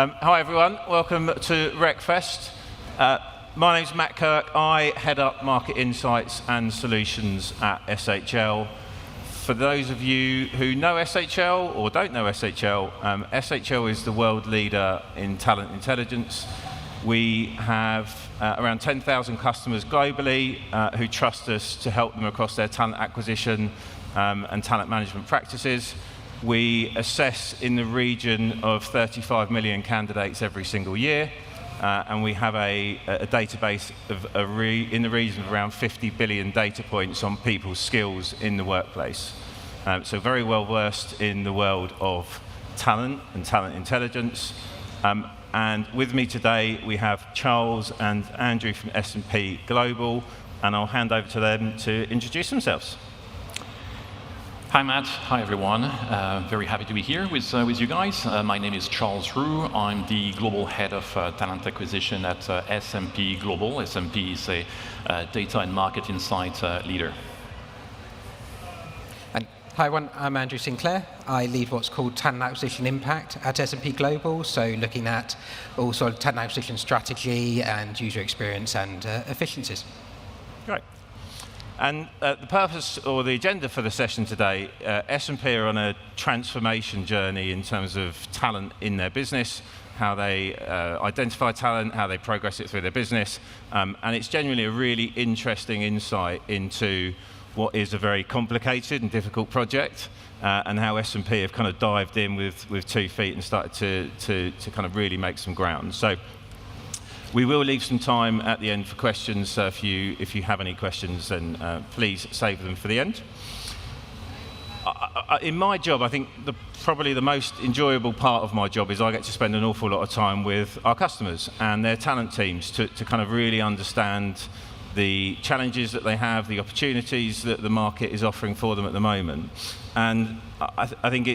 Hi everyone, welcome to RecFest. My name's Matt Kirk. I head up Market Insights and Solutions at SHL. For those of you who know SHL or don't know SHL, SHL is the world leader in talent intelligence. We have around 10,000 customers globally who trust us to help them across their talent acquisition and talent management practices. We assess in the region of 35 million candidates every single year, and we have a database in the region of around 50 billion data points on people's skills in the workplace. So very well versed in the world of talent and talent intelligence. And with me today, we have Charles and Andrew from S&P Global, and I'll hand over to them to introduce themselves. Hi Matt, hi everyone. Very happy to be here with you guys. My name is Charles Roux. I'm the global head of talent acquisition at S&P Global. S&P is a data and market insight leader. And hi everyone, I'm Andrew Sinclair. I lead what's called talent acquisition impact at S&P Global, so looking at all sort of talent acquisition strategy and user experience and efficiencies. Great. And the purpose or the agenda for the session today, S&P are on a transformation journey in terms of talent in their business, how they identify talent, how they progress it through their business, and it's genuinely a really interesting insight into what is a very complicated and difficult project, and how S&P have kind of dived in with 2 feet and started to kind of really make some ground. So we will leave some time at the end for questions, so if you have any questions, then please save them for the end. In my job, I think probably the most enjoyable part of my job is I get to spend an awful lot of time with our customers and their talent teams to kind of really understand the challenges that they have, the opportunities that the market is offering for them at the moment. And I think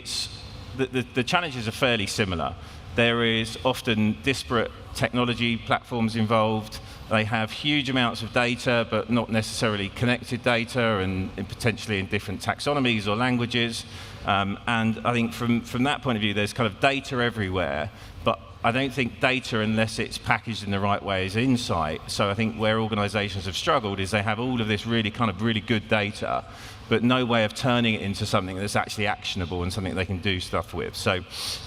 the challenges are fairly similar. There is often disparate technology platforms involved. They have huge amounts of data, but not necessarily connected data, and potentially in different taxonomies or languages. And I think from that point of view, there's kind of data everywhere, but I don't think data, unless it's packaged in the right way, is insight. So I think where organizations have struggled is they have all of this really good data, but no way of turning it into something that's actually actionable and something they can do stuff with. So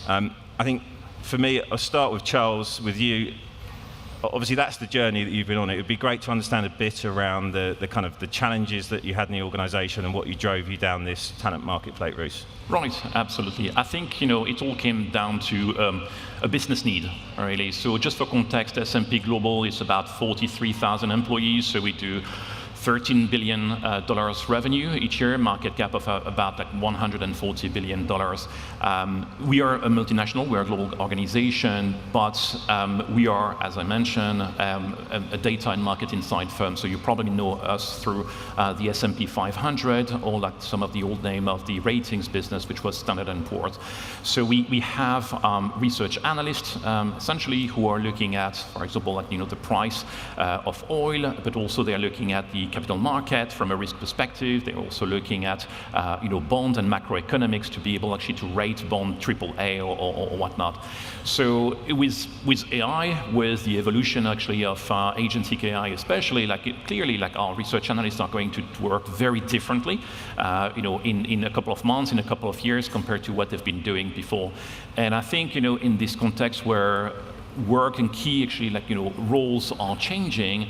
I think for me, I'll start with Charles, with you. Obviously, that's the journey that you've been on. It would be great to understand a bit around the kind of the challenges that you had in the organization and what drove you down this talent marketplace route. Right, absolutely. I think it all came down to a business need, really. So just for context, S&P Global is about 43,000 employees, so we do $13 billion revenue each year, market cap of about like $140 billion. We are a multinational, we're a global organization, but we are, as I mentioned, a data and market insight firm. So you probably know us through the S&P 500, or like some of the old name of the ratings business, which was Standard & Poor's. So we have research analysts, essentially, who are looking at, for example, like the price of oil, but also they're looking at the capital market from a risk perspective. They're also looking at bond and macroeconomics to be able actually to rate bond AAA or whatnot. So with AI, with the evolution actually of agentic AI, especially, clearly our research analysts are going to work very differently, in a couple of months, in a couple of years compared to what they've been doing before. And I think in this context where work and key actually roles are changing,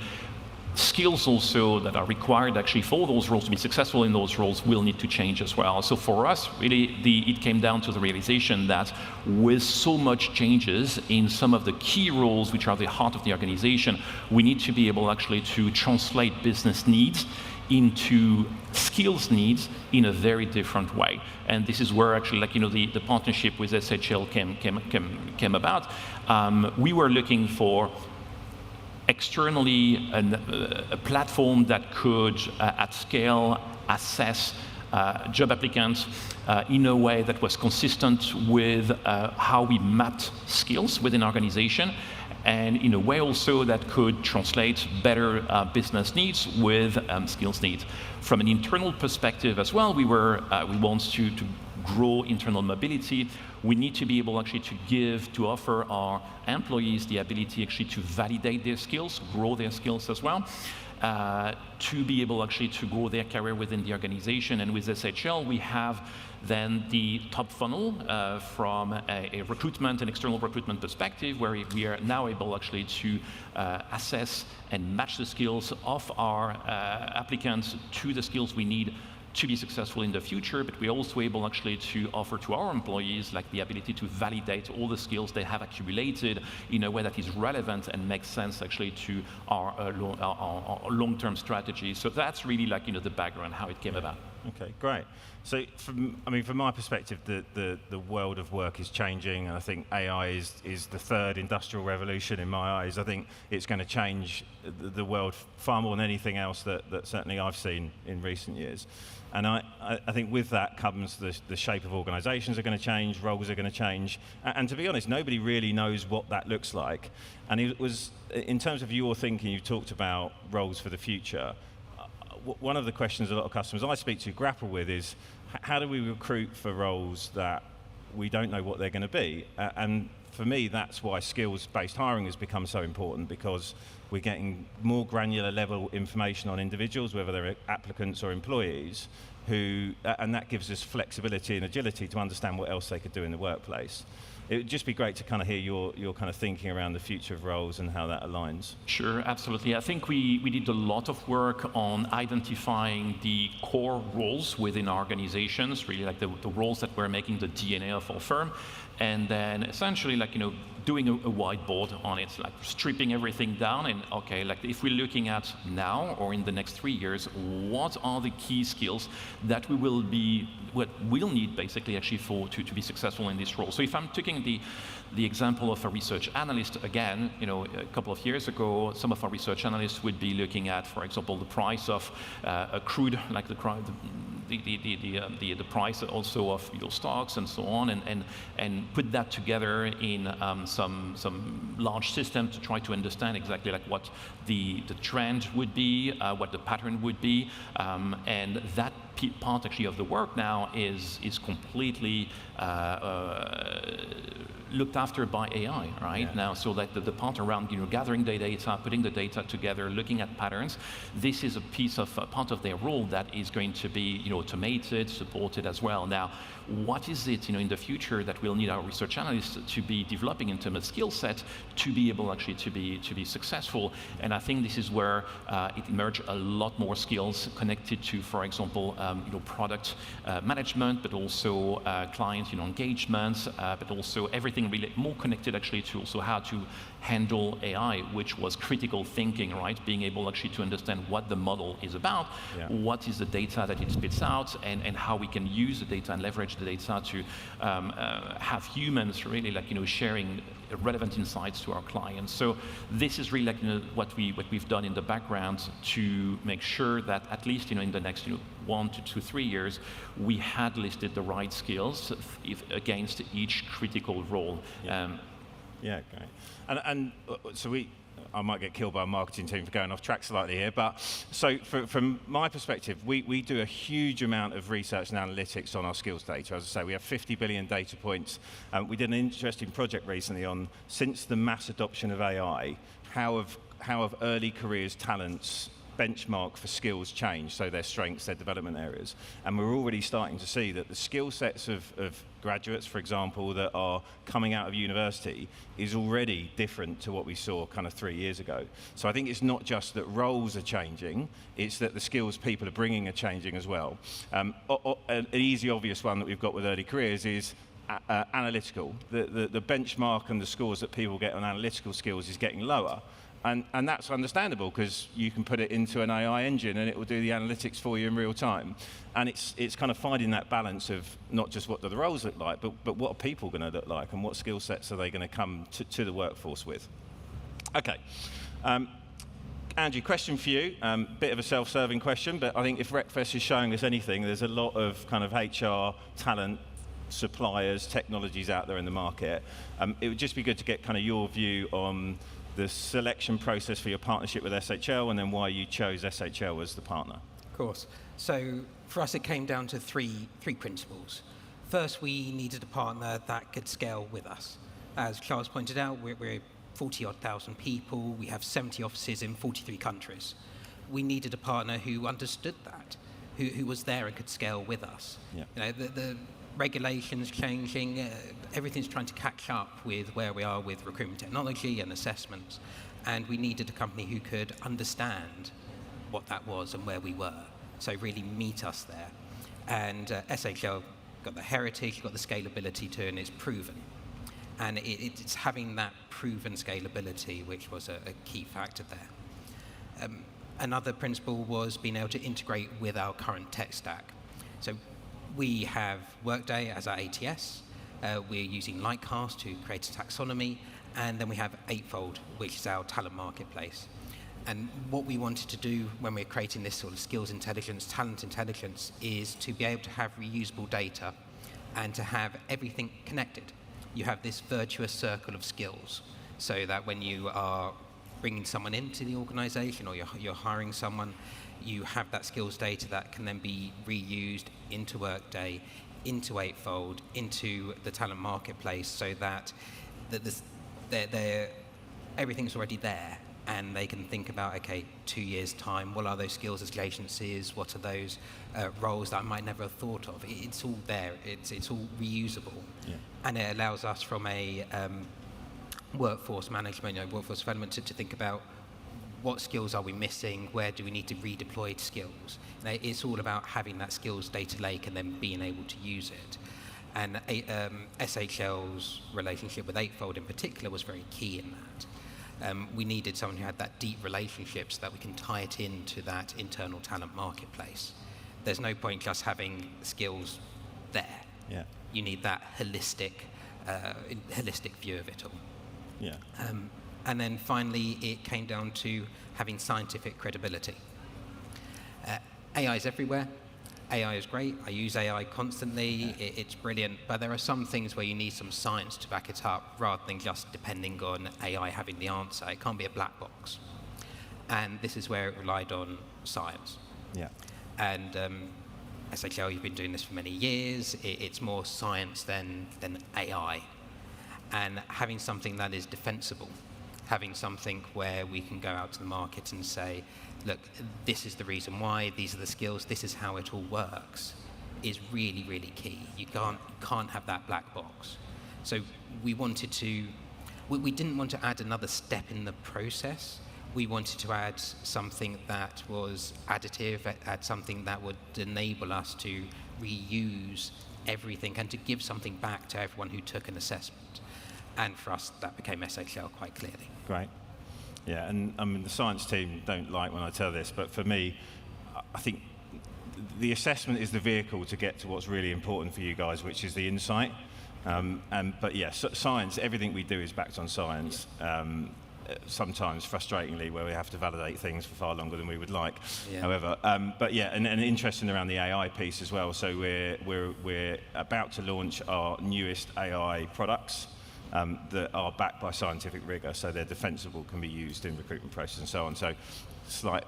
skills also that are required actually for those roles to be successful in those roles will need to change as well. So for us, really, it came down to the realization that with so much changes in some of the key roles which are the heart of the organization, we need to be able actually to translate business needs into skills needs in a very different way. And this is where actually the partnership with SHL came about. We were looking for externally a platform that could, at scale, assess job applicants in a way that was consistent with how we mapped skills within our organization, and in a way also that could translate better business needs with skills needs. From an internal perspective as well, we want to grow internal mobility, we need to be able actually to offer our employees the ability actually to validate their skills, grow their skills as well, to be able actually to grow their career within the organization. And with SHL, we have then the top funnel from a recruitment and external recruitment perspective, where we are now able actually to assess and match the skills of our applicants to the skills we need to be successful in the future, but we're also able actually to offer to our employees like the ability to validate all the skills they have accumulated in a way that is relevant and makes sense actually to our long-term strategy. So that's really like the background, how it came about. Okay, great. So from my perspective, the world of work is changing, and I think AI is the third industrial revolution in my eyes. I think it's going to change the world far more than anything else that certainly I've seen in recent years. And I think with that comes the shape of organizations are going to change, roles are going to change, and to be honest, nobody really knows what that looks like. And it was, in terms of your thinking, you talked about roles for the future. One of the questions a lot of customers I speak to grapple with is, how do we recruit for roles that we don't know what they're going to be? And for me, that's why skills-based hiring has become so important, because we're getting more granular level information on individuals, whether they're applicants or employees, and that gives us flexibility and agility to understand what else they could do in the workplace. It would just be great to kind of hear your kind of thinking around the future of roles and how that aligns. Sure, absolutely. I think we did a lot of work on identifying the core roles within our organizations, really like the roles that were making the DNA of our firm, and then essentially like doing a whiteboard on it, like stripping everything down, and okay, like if we're looking at now or in the next 3 years, what are the key skills that we'll need basically actually to be successful in this role. So if I'm taking the example of a research analyst again, a couple of years ago, some of our research analysts would be looking at, for example, the price of a crude, like the price also of stocks and so on, and put that together in some large system to try to understand exactly like what the trend would be, what the pattern would be, and that part actually of the work now is completely looked after by AI right now. So that the part around gathering the data, putting the data together, looking at patterns, this is a piece of part of their role that is going to be automated, supported as well. Now, what is it in the future that we'll need our research analysts to be developing in terms of skill set to be able actually to be successful? And I think this is where it emerged a lot more skills connected to, for example, product management, but also client engagement, but also everything really more connected actually to also how to handle AI, which was critical thinking, right? Being able actually to understand what the model is about, what is the data that it spits out, and how we can use the data and leverage the data to have humans really sharing relevant insights to our clients. So this is really what we've done in the background to make sure that at least in the next 1 to 3 years we had listed the right skills against each critical role. Yeah, great. And so I might get killed by a marketing team for going off track slightly here, but so from my perspective, we do a huge amount of research and analytics on our skills data. As I say, we have 50 billion data points. We did an interesting project recently on, since the mass adoption of AI, how have early careers talents benchmark for skills change, so their strengths, their development areas. And we're already starting to see that the skill sets of graduates, for example, that are coming out of university is already different to what we saw kind of 3 years ago. So I think it's not just that roles are changing, it's that the skills people are bringing are changing as well. An easy, obvious one that we've got with early careers is analytical. The benchmark and the scores that people get on analytical skills is getting lower. And that's understandable, because you can put it into an AI engine and it will do the analytics for you in real time. And it's kind of finding that balance of not just what do the roles look like, but what are people going to look like, and what skill sets are they going to come to the workforce with. Okay. Andrew, question for you. Bit of a self-serving question, but I think if Breakfast is showing us anything, there's a lot of kind of HR talent suppliers, technologies out there in the market. It would just be good to get kind of your view on the selection process for your partnership with SHL, and then why you chose SHL as the partner. Of course. So for us, it came down to three principles. First, we needed a partner that could scale with us. As Charles pointed out, we're 40-odd thousand people. We have 70 offices in 43 countries. We needed a partner who understood that, who was there and could scale with us. Yeah. You know, the regulations changing, everything's trying to catch up with where we are with recruitment technology and assessments, and we needed a company who could understand what that was and where we were, so really meet us there. And SHL got the heritage, got the scalability to, and it's proven. And it's having that proven scalability which was a key factor there. Another principle was being able to integrate with our current tech stack. So we have Workday as our ATS, we're using Lightcast to create a taxonomy, and then we have Eightfold, which is our talent marketplace. And what we wanted to do when we're creating this sort of skills intelligence, talent intelligence, is to be able to have reusable data and to have everything connected. You have this virtuous circle of skills, so that when you are bringing someone into the organization or you're hiring someone, you have that skills data that can then be reused into Workday, into Eightfold, into the talent marketplace, so that everything's already there, and they can think about, okay, 2 years' time, what are those skills adjacencies, what are those roles that I might never have thought of? It's all there, it's all reusable. Yeah. And it allows us from a workforce management, workforce development, to think about what skills are we missing, where do we need to redeploy skills. It's all about having that skills data lake and then being able to use it. And SHL's relationship with Eightfold in particular was very key in that. We needed someone who had that deep relationship so that we can tie it into that internal talent marketplace. There's no point just having skills there. Yeah. You need that holistic view of it all. Yeah. And then finally, it came down to having scientific credibility. AI is everywhere. AI is great. I use AI constantly. Yeah. It's brilliant. But there are some things where you need some science to back it up, rather than just depending on AI having the answer. It can't be a black box. And this is where it relied on science. Yeah. And SHL, you've been doing this for many years. It's more science than AI. And having something that is defensible, having something where we can go out to the market and say, look, this is the reason why, these are the skills, this is how it all works, is really, really key. You can't have that black box. So we didn't want to add another step in the process. We wanted to add something that was additive, add something that would enable us to reuse everything and to give something back to everyone who took an assessment. And for us, that became SHL quite clearly. Great. Yeah, and I mean, the science team don't like when I tell this, but for me, I think the assessment is the vehicle to get to what's really important for you guys, which is the insight. But yeah, science, everything we do is backed on science. Sometimes frustratingly, where we have to validate things for far longer than we would like. Yeah. However, but yeah, and interesting around the AI piece as well. So we're about to launch our newest AI products that are backed by scientific rigor, so they're defensible, can be used in recruitment process and so on. So slight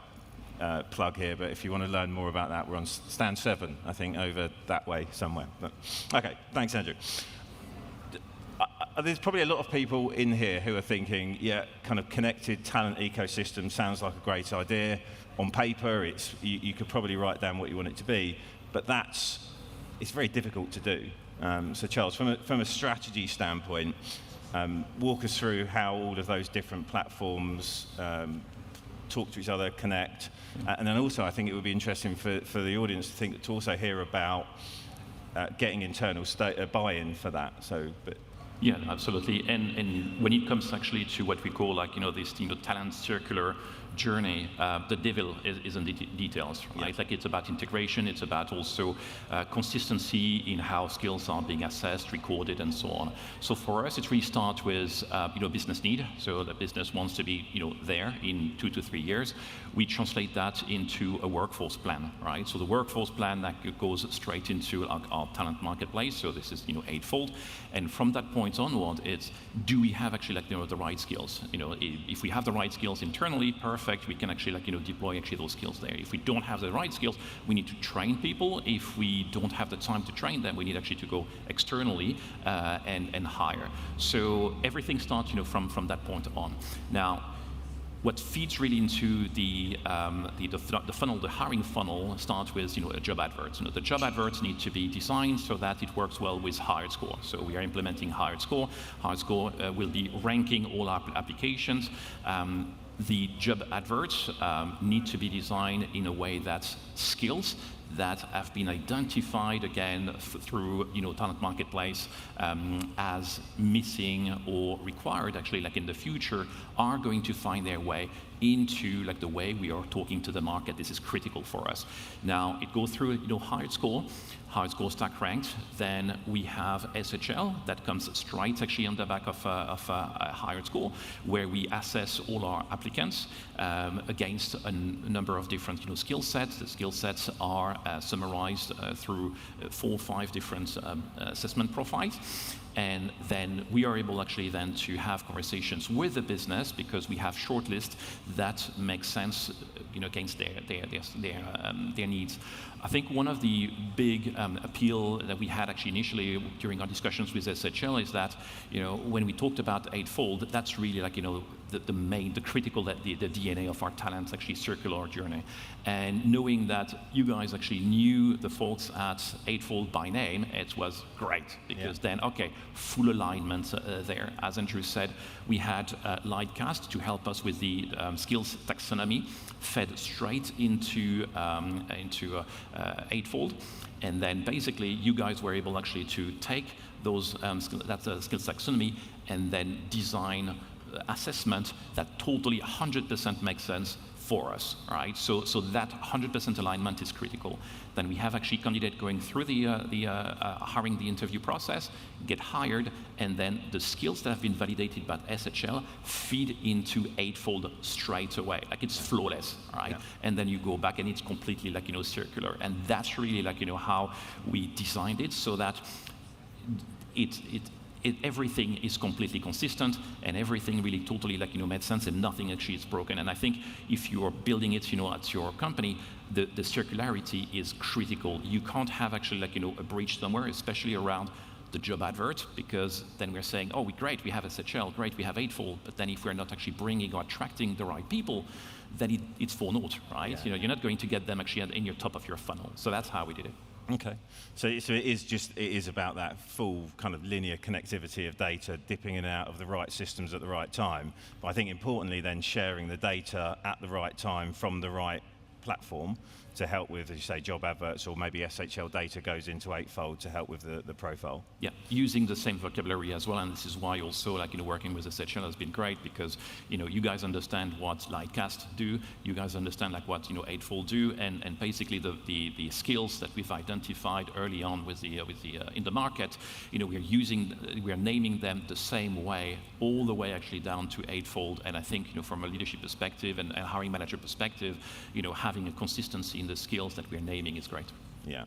plug here, but if you want to learn more about that, we're on stand 7, I think, over that way somewhere. But, okay, thanks, Andrew. There's probably a lot of people in here who are thinking, yeah, kind of connected talent ecosystem sounds like a great idea. On paper, you could probably write down what you want it to be, but it's very difficult to do. So Charles, from a strategy standpoint, walk us through how all of those different platforms talk to each other, connect, and then also I think it would be interesting for the audience to also hear about getting internal buy-in for that. Yeah, absolutely. And when it comes actually to what we call this talent circular journey, the devil is in the details, right? Yeah. It's about integration, it's about also consistency in how skills are being assessed, recorded, and so on. So for us, it really starts with business need. So the business wants to be there in 2 to 3 years. We translate that into a workforce plan, right? So the workforce plan that goes straight into our talent marketplace. So this is Eightfold, and from that point onward, it's do we have actually the right skills? If we have the right skills internally, perfect. perfect, we can actually deploy actually those skills there. If we don't have the right skills, we need to train people. If we don't have the time to train them, we need actually to go externally and hire. So everything starts from that point on. Now, what feeds really into the funnel, the hiring funnel, starts with a job advert. The job adverts need to be designed so that it works well with Hired Score. So we are implementing Hired Score. Hired Score will be ranking all our applications. The job adverts need to be designed in a way that skills that have been identified again through talent marketplace as missing or required actually in the future are going to find their way into the way we are talking to the market. This is critical for us. Now it goes through Hired Score stack ranked. Then we have SHL that comes straight actually on the back of Hired Score, where we assess all our applicants against a number of different skill sets. The skill sets are summarized through 4 or 5 different assessment profiles. And then we are able actually then to have conversations with the business because we have shortlists that make sense against their needs. I think one of the big appeal that we had actually initially during our discussions with SHL is that when we talked about Eightfold, that's really the critical, the DNA of our talent actually circular journey. And knowing that you guys actually knew the folks at Eightfold by name, it was great because then full alignment there. As Andrew said, we had Lightcast to help us with the skills taxonomy fed straight into Eightfold. And then basically you guys were able actually to take those skills taxonomy and then design assessment that totally 100% makes sense for us, right? So that 100% alignment is critical. Then we have actually candidate going through the hiring the interview process, get hired, and then the skills that have been validated by SHL feed into Eightfold straight away. It's flawless, right? Yeah. And then you go back and it's completely circular. And that's really how we designed it so that everything is completely consistent and everything really totally made sense and nothing actually is broken. And I think if you are building it at your company, the circularity is critical. You can't have actually a breach somewhere, especially around the job advert, because then we're saying, oh, great, we have SHL, great, we have Eightfold, but then if we're not actually bringing or attracting the right people, then it's for naught, right? Yeah. You're not going to get them actually in your top of your funnel. So that's how we did it. Okay, so it is about that full kind of linear connectivity of data, dipping in and out of the right systems at the right time. But I think importantly then sharing the data at the right time from the right platform to help with, as you say, job adverts, or maybe SHL data goes into Eightfold to help with the profile. Yeah, using the same vocabulary as well, and this is why also working with SHL has been great because you guys understand what Lightcast do, you guys understand what Eightfold do, and basically the skills that we've identified early on with the in the market, we are naming them the same way all the way actually down to Eightfold, and I think from a leadership perspective and a hiring manager perspective, having a consistency in the skills that we're naming is great. Yeah,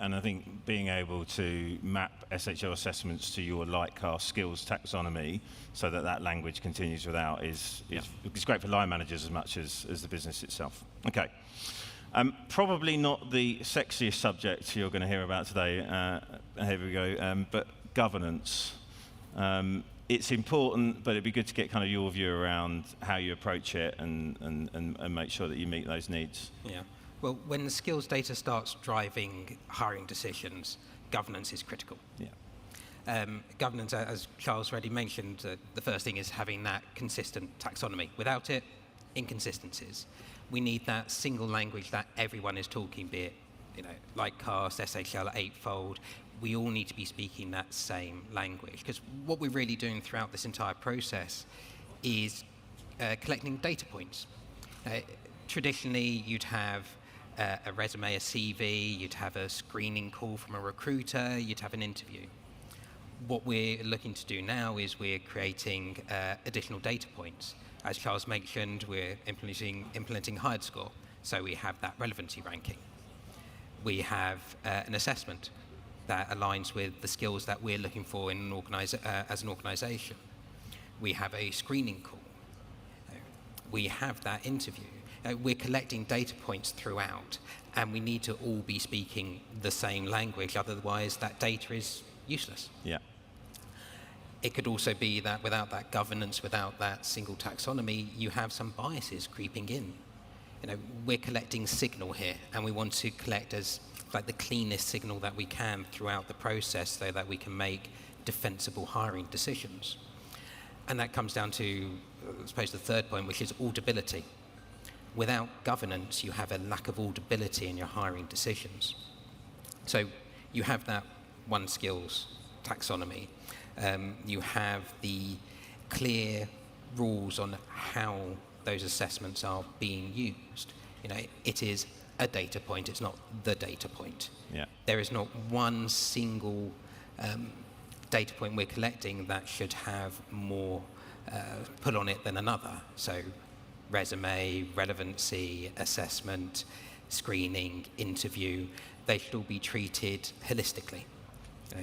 and I think being able to map SHL assessments to your Lightcast skills taxonomy so that language continues throughout is great for line managers as much as the business itself. Okay, probably not the sexiest subject you're going to hear about today. Here we go, but governance. It's important, but it'd be good to get kind of your view around how you approach it and make sure that you meet those needs. Yeah. Well, when the skills data starts driving hiring decisions, governance is critical. Yeah. Governance, as Charles already mentioned, the first thing is having that consistent taxonomy. Without it, inconsistencies. We need that single language that everyone is talking, be it Lightcast, SHL, Eightfold. We all need to be speaking that same language, because what we're really doing throughout this entire process is collecting data points. Traditionally, you'd have a resume, a CV, you'd have a screening call from a recruiter, you'd have an interview. What we're looking to do now is we're creating additional data points. As Charles mentioned, we're implementing Hired Score, so we have that relevancy ranking. We have an assessment that aligns with the skills that we're looking for in as an organization. We have a screening call. we have that interview. We're collecting data points throughout, and we need to all be speaking the same language, otherwise that data is useless. Yeah. It could also be that without that governance, without that single taxonomy, you have some biases creeping in. We're collecting signal here, and we want to collect as like the cleanest signal that we can throughout the process so that we can make defensible hiring decisions. And that comes down to, I suppose, the third point, which is auditability. Without governance, you have a lack of auditability in your hiring decisions. So you have that one skills taxonomy. You have the clear rules on how those assessments are being used. It is a data point, it's not the data point. Yeah. There is not one single data point we're collecting that should have more put on it than another. So resume, relevancy, assessment, screening, interview, they should all be treated holistically.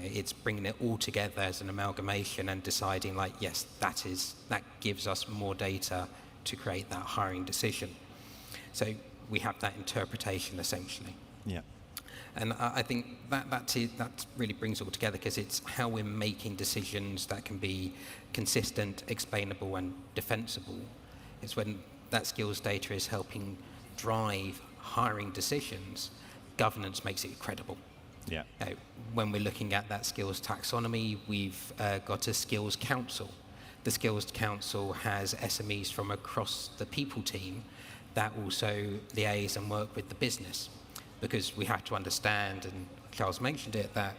It's bringing it all together as an amalgamation and deciding like, yes, that gives us more data to create that hiring decision. So we have that interpretation essentially. Yeah. And I think that really brings it all together, because it's how we're making decisions that can be consistent, explainable, and defensible. It's when that skills data is helping drive hiring decisions, governance makes it credible. Yeah. When we're looking at that skills taxonomy, we've got a skills council. The skills council has SMEs from across the people team that also liaise and work with the business, because we have to understand, and Charles mentioned it, that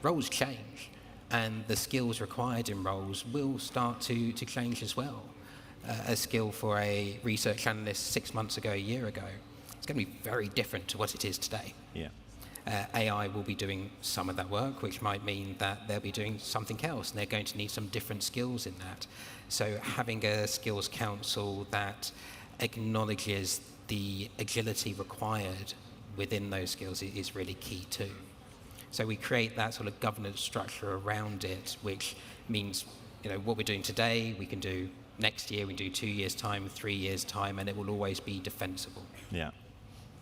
roles change and the skills required in roles will start to change as well. A skill for a research analyst 6 months ago, a year ago, it's going to be very different to what it is today. Yeah. AI will be doing some of that work, which might mean that they'll be doing something else, and they're going to need some different skills in that. So having a skills council that acknowledges the agility required within those skills is really key too. So we create that sort of governance structure around it, which means what we're doing today, we can do next year, we do 2 years' time, 3 years' time, and it will always be defensible. Yeah.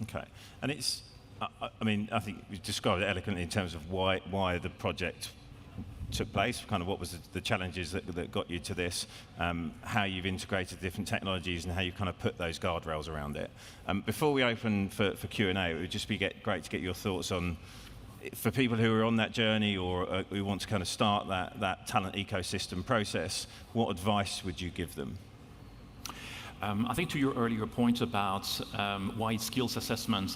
Okay. And it's, I think you described it eloquently in terms of why the project took place, kind of what was the challenges that got you to this, how you've integrated different technologies and how you've kind of put those guardrails around it. Before we open for Q&A, it would just be great to get your thoughts on, for people who are on that journey or who want to kind of start that talent ecosystem process, what advice would you give them? I think to your earlier point about why skills-based assessments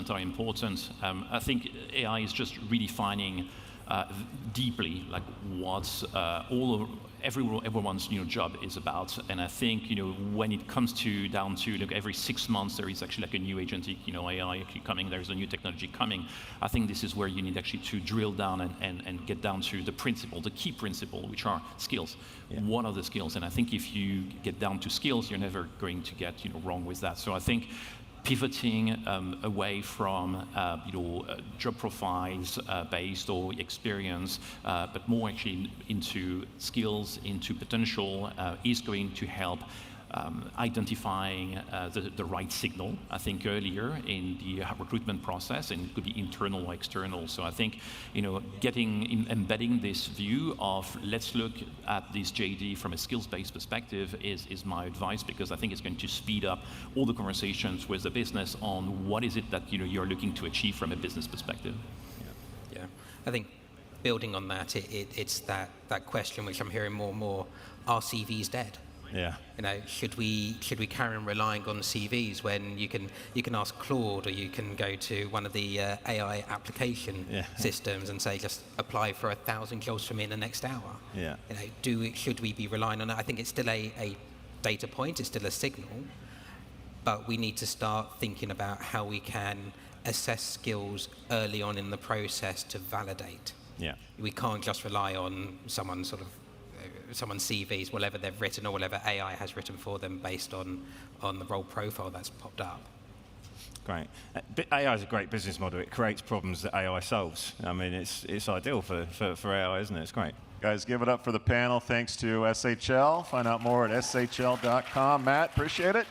are important, I think AI is just redefining deeply like what everyone's job is about. And I think when it comes down to every 6 months there is actually like a new agentic AI coming, there's a new technology coming. I think this is where you need actually to drill down and get down to the key principle, which are skills. Yeah. What are the skills? And I think if you get down to skills, you're never going to get wrong with that. So I think pivoting away from job profiles based or experience, but more actually into skills, into potential, is going to help identifying the right signal. I think earlier in the recruitment process, and it could be internal or external. So I think embedding this view of let's look at this JD from a skills-based perspective is my advice, because I think it's going to speed up all the conversations with the business on what is it that you're looking to achieve from a business perspective. Yeah, I think building on that, it's that question which I'm hearing more and more: are CVs dead? Yeah. Should we carry on relying on CVs when you can ask Claude, or you can go to one of the AI application systems and say just apply for 1,000 jobs for me in the next hour? Yeah. Should we be relying on it? I think it's still a data point, it's still a signal, but we need to start thinking about how we can assess skills early on in the process to validate. Yeah. We can't just rely on someone's CVs, whatever they've written or whatever AI has written for them based on the role profile that's popped up. Great. AI is a great business model. It creates problems that AI solves. I mean, it's ideal for AI, isn't it? It's great. Guys, give it up for the panel. Thanks to SHL. Find out more at shl.com. Matt, appreciate it.